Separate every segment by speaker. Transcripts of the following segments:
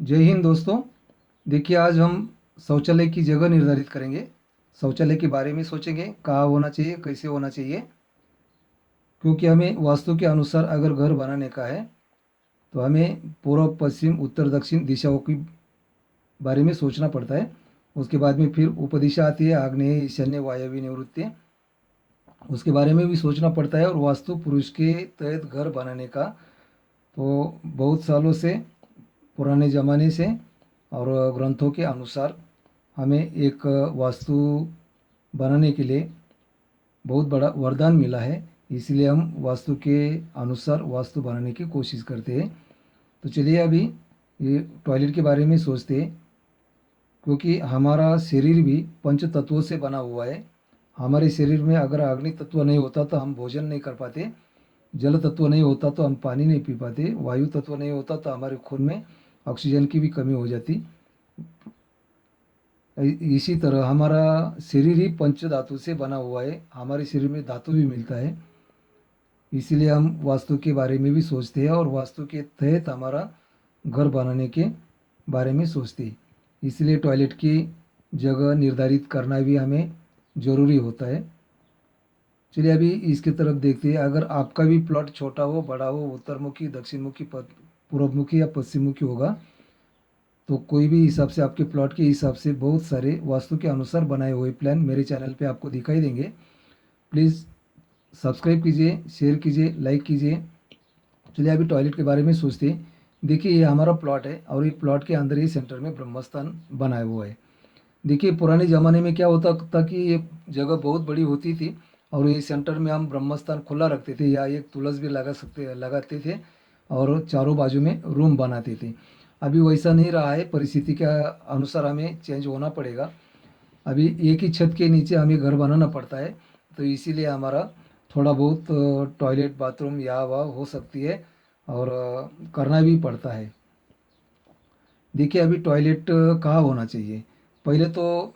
Speaker 1: जय हिंद दोस्तों। देखिए, आज हम शौचालय की जगह निर्धारित करेंगे। शौचालय के बारे में सोचेंगे, कहाँ होना चाहिए, कैसे होना चाहिए। क्योंकि हमें वास्तु के अनुसार अगर घर बनाने का है तो हमें पूर्व पश्चिम उत्तर दक्षिण दिशाओं के बारे में सोचना पड़ता है। उसके बाद में फिर उपदिशा आती है, आग्नेय ईशान्य वायव्य निवृत्ति। उसके बारे में भी सोचना पड़ता है। और वास्तु पुरुष के तहत घर बनाने का तो बहुत सालों से, पुराने ज़माने से और ग्रंथों के अनुसार हमें एक वास्तु बनाने के लिए बहुत बड़ा वरदान मिला है। इसलिए हम वास्तु के अनुसार वास्तु बनाने की कोशिश करते हैं। तो चलिए अभी ये टॉयलेट के बारे में सोचते हैं। क्योंकि हमारा शरीर भी पंच तत्वों से बना हुआ है। हमारे शरीर में अगर अग्नि तत्व नहीं होता तो हम भोजन नहीं कर पाते, जल तत्व नहीं होता तो हम पानी नहीं पी पाते, वायु तत्व नहीं होता तो हमारे खून में ऑक्सीजन की भी कमी हो जाती। इसी तरह हमारा शरीर ही पंच धातु से बना हुआ है। हमारे शरीर में धातु भी मिलता है। इसीलिए हम वास्तु के बारे में भी सोचते हैं और वास्तु के तहत हमारा घर बनाने के बारे में सोचते हैं। इसलिए टॉयलेट की जगह निर्धारित करना भी हमें ज़रूरी होता है। चलिए अभी इसकी तरफ देखते हैं। अगर आपका भी प्लॉट छोटा हो, बड़ा हो, उत्तरमुखी, दक्षिणमुखी, पूर्वमुखी या पश्चिममुखी होगा तो कोई भी हिसाब से आपके प्लॉट के हिसाब से बहुत सारे वास्तु के अनुसार बनाए हुए प्लान मेरे चैनल पे आपको दिखाई देंगे। प्लीज़ सब्सक्राइब कीजिए, शेयर कीजिए, लाइक कीजिए। चलिए अभी टॉयलेट के बारे में सोचते हैं। देखिए, ये हमारा प्लॉट है और ये प्लॉट के अंदर ही सेंटर में ब्रह्मस्थान बनाया हुआ है। देखिए, पुराने ज़माने में क्या होता था कि ये जगह बहुत बड़ी होती थी और ये सेंटर में हम ब्रह्मस्थान खुला रखते थे या एक तुलस भी लगाते थे और चारों बाजू में रूम बनाते थे। अभी वैसा नहीं रहा है, परिस्थिति के अनुसार हमें चेंज होना पड़ेगा। अभी एक ही छत के नीचे हमें घर बनाना पड़ता है। तो इसीलिए हमारा थोड़ा बहुत टॉयलेट बाथरूम या वह हो सकती है और करना भी पड़ता है। देखिए अभी टॉयलेट कहाँ होना चाहिए। पहले तो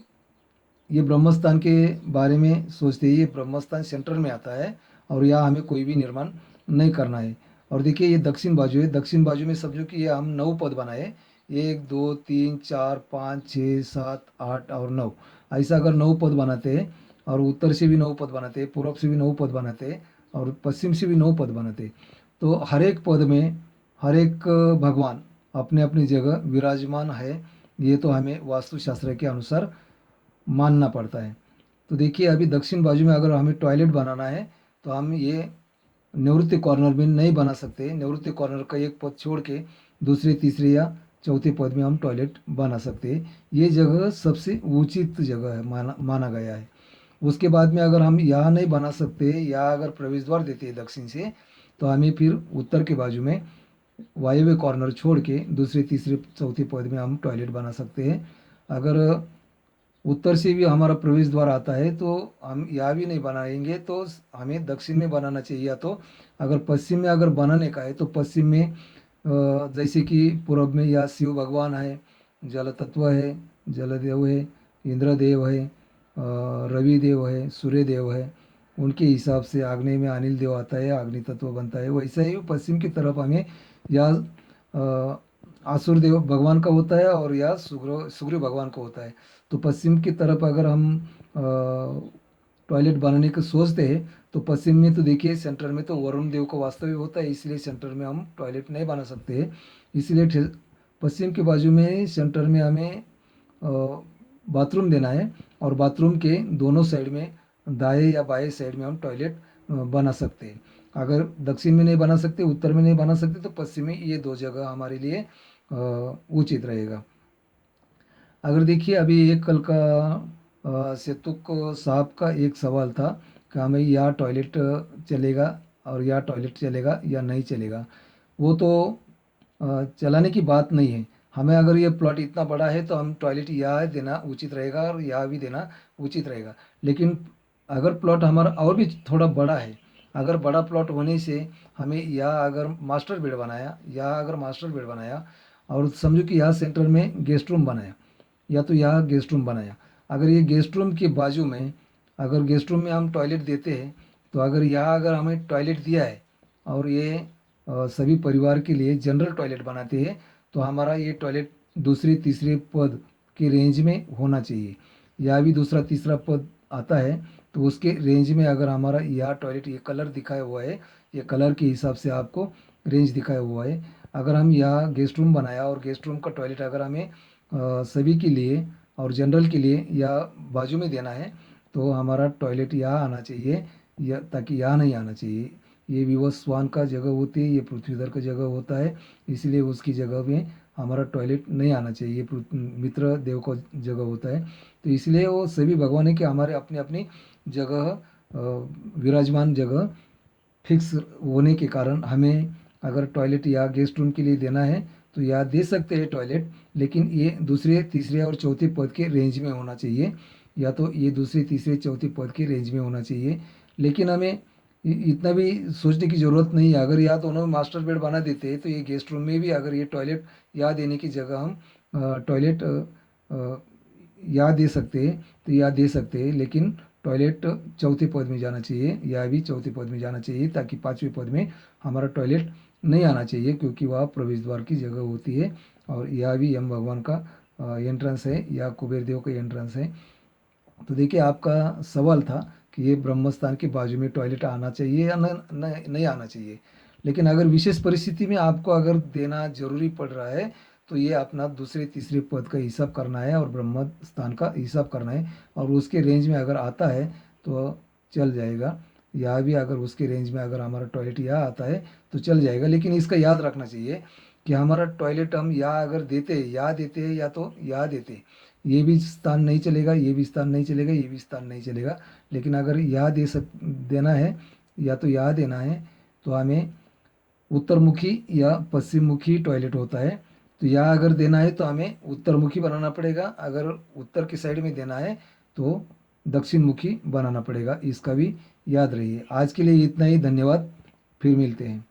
Speaker 1: ये ब्रह्मस्थान के बारे में सोचते ही, ये ब्रह्मस्थान सेंटर में आता है और यहाँ हमें कोई भी निर्माण नहीं करना है। और देखिए ये दक्षिण बाजू है। दक्षिण बाजू में समझो कि ये हम 9 पद बनाए, 1 2 3 4 5 6 7 8 और 9। ऐसा अगर 9 पद बनाते हैं और उत्तर से भी 9 पद बनाते हैं, पूर्व से भी 9 पद बनाते हैं और पश्चिम से भी 9 पद बनाते हैं, तो हर एक पद में हर एक भगवान अपने अपनी जगह विराजमान है। ये तो हमें वास्तुशास्त्र के अनुसार मानना पड़ता है। तो देखिए अभी दक्षिण बाजू में अगर हमें टॉयलेट बनाना है तो हम ये निवृत्ति कॉर्नर में नहीं बना सकते। निवृत्ति कॉर्नर का एक पद छोड़ के दूसरे, तीसरे या चौथे पद में हम टॉयलेट बना सकते हैं। ये जगह सबसे उचित जगह है, माना माना गया है। उसके बाद में अगर हम यहाँ नहीं बना सकते या अगर प्रवेश द्वार देते हैं दक्षिण से, तो हमें फिर उत्तर के बाजू में वायव्य कॉर्नर छोड़ के दूसरे, तीसरे, चौथे पद में हम टॉयलेट बना सकते हैं। अगर उत्तर से भी हमारा प्रवेश द्वार आता है तो हम यहाँ भी नहीं बनाएंगे, तो हमें दक्षिण में बनाना चाहिए। या तो अगर पश्चिम में अगर बनाने का है तो पश्चिम में जैसे कि पूर्व में या शिव भगवान है, जल तत्व है, जलदेव है, इंद्रदेव है, रवि देव है, सूर्य देव है। उनके हिसाब से आग्नेय में अनिल देव आता है, अग्नि तत्व बनता है। वैसा ही पश्चिम की तरफ हमें या आसुर देव भगवान का होता है और या सुग्रीव भगवान का होता है। तो पश्चिम की तरफ अगर हम टॉयलेट बनाने का सोचते हैं तो पश्चिम में तो देखिए सेंटर में तो वरुण देव का वास्तव्य होता है, इसलिए सेंटर में हम टॉयलेट नहीं बना सकते। इसलिए पश्चिम के बाजू में सेंटर में हमें बाथरूम देना है और बाथरूम के दोनों साइड में, दाएं या बाएं साइड में हम टॉयलेट बना सकते हैं। अगर दक्षिण में नहीं बना सकते, उत्तर में नहीं बना सकते, तो पश्चिम में ये दो जगह हमारे लिए उचित रहेगा। अगर देखिए अभी एक कल का सेतुक साहब का एक सवाल था कि हमें यहाँ टॉयलेट चलेगा और यहाँ टॉयलेट चलेगा या नहीं चलेगा। वो तो चलाने की बात नहीं है। हमें अगर ये प्लॉट इतना बड़ा है तो हम टॉयलेट यहाँ देना उचित रहेगा और यहाँ भी देना उचित रहेगा। लेकिन अगर प्लॉट हमारा और भी थोड़ा बड़ा है, अगर बड़ा प्लॉट होने से हमें यहाँ अगर मास्टर बेड बनाया, यहाँ अगर मास्टर बेड बनाया और समझो कि यहाँ सेंटर में गेस्ट रूम बनाया या तो यहाँ गेस्ट रूम बनाया, अगर ये गेस्ट रूम के बाजू में अगर गेस्ट रूम में हम टॉयलेट देते हैं, तो अगर यहाँ अगर हमें टॉयलेट दिया है और ये सभी परिवार के लिए जनरल टॉयलेट बनाते हैं, तो हमारा ये टॉयलेट दूसरे तीसरे पद के रेंज में होना चाहिए। या भी दूसरा तीसरा पद आता है तो उसके रेंज में अगर हमारा या टॉयलेट ये कलर दिखाया हुआ है, ये कलर के हिसाब से आपको रेंज दिखाया हुआ है। अगर हम यहाँ गेस्ट रूम बनाया और गेस्ट रूम का टॉयलेट अगर हमें सभी के लिए और जनरल के लिए या बाजू में देना है तो हमारा टॉयलेट यहाँ आना चाहिए, या ताकि यहाँ नहीं आना चाहिए। ये विवश स्वान का जगह होती है, ये पृथ्वीधर का जगह होता है, इसलिए उसकी जगह में हमारा टॉयलेट नहीं आना चाहिए। ये मित्र देव का जगह होता है, तो इसलिए वो सभी भगवान के हमारे अपनी अपनी जगह विराजमान जगह फिक्स होने के कारण हमें अगर टॉयलेट या गेस्ट रूम के लिए देना है तो या दे सकते हैं टॉयलेट, लेकिन ये दूसरे तीसरे और चौथे पद के रेंज में होना चाहिए। या तो ये दूसरे तीसरे चौथे पद के रेंज में होना चाहिए। लेकिन हमें इतना भी सोचने की ज़रूरत नहीं है। अगर या तो उन्होंने मास्टर बेड बना देते हैं तो ये गेस्ट रूम में भी अगर ये टॉयलेट या देने की जगह हम टॉयलेट या दे सकते हैं तो या दे सकते हैं, लेकिन टॉयलेट चौथे पद में जाना चाहिए, या भी चौथे पद में जाना चाहिए, ताकि पाँचवें पद में हमारा टॉयलेट नहीं आना चाहिए, क्योंकि वह प्रवेश द्वार की जगह होती है। और यह भी यम भगवान का एंट्रेंस है या कुबेर देव का एंट्रेंस है। तो देखिए, आपका सवाल था कि ये ब्रह्मस्थान के बाजू में टॉयलेट आना चाहिए या नहीं आना चाहिए। लेकिन अगर विशेष परिस्थिति में आपको अगर देना जरूरी पड़ रहा है तो ये अपना दूसरे तीसरे पद का हिसाब करना है और ब्रह्म स्थान का हिसाब करना है, और उसके रेंज में अगर आता है तो चल जाएगा। या भी अगर उसके रेंज में अगर हमारा टॉयलेट यहाँ आता है तो चल जाएगा। लेकिन इसका याद रखना चाहिए कि हमारा टॉयलेट हम यहाँ अगर देते हैं या तो यहाँ देते, ये भी स्थान नहीं चलेगा, ये भी स्थान नहीं चलेगा, ये भी स्थान नहीं चलेगा। लेकिन अगर यहाँ देना है या तो यहाँ देना है तो हमें उत्तरमुखी या पश्चिम मुखी टॉयलेट होता है। तो यहाँ अगर देना है तो हमें उत्तरमुखी बनाना पड़ेगा, अगर उत्तर की साइड में देना है तो दक्षिण मुखी बनाना पड़ेगा। इसका भी याद रहिए। आज के लिए इतना ही, धन्यवाद, फिर मिलते हैं।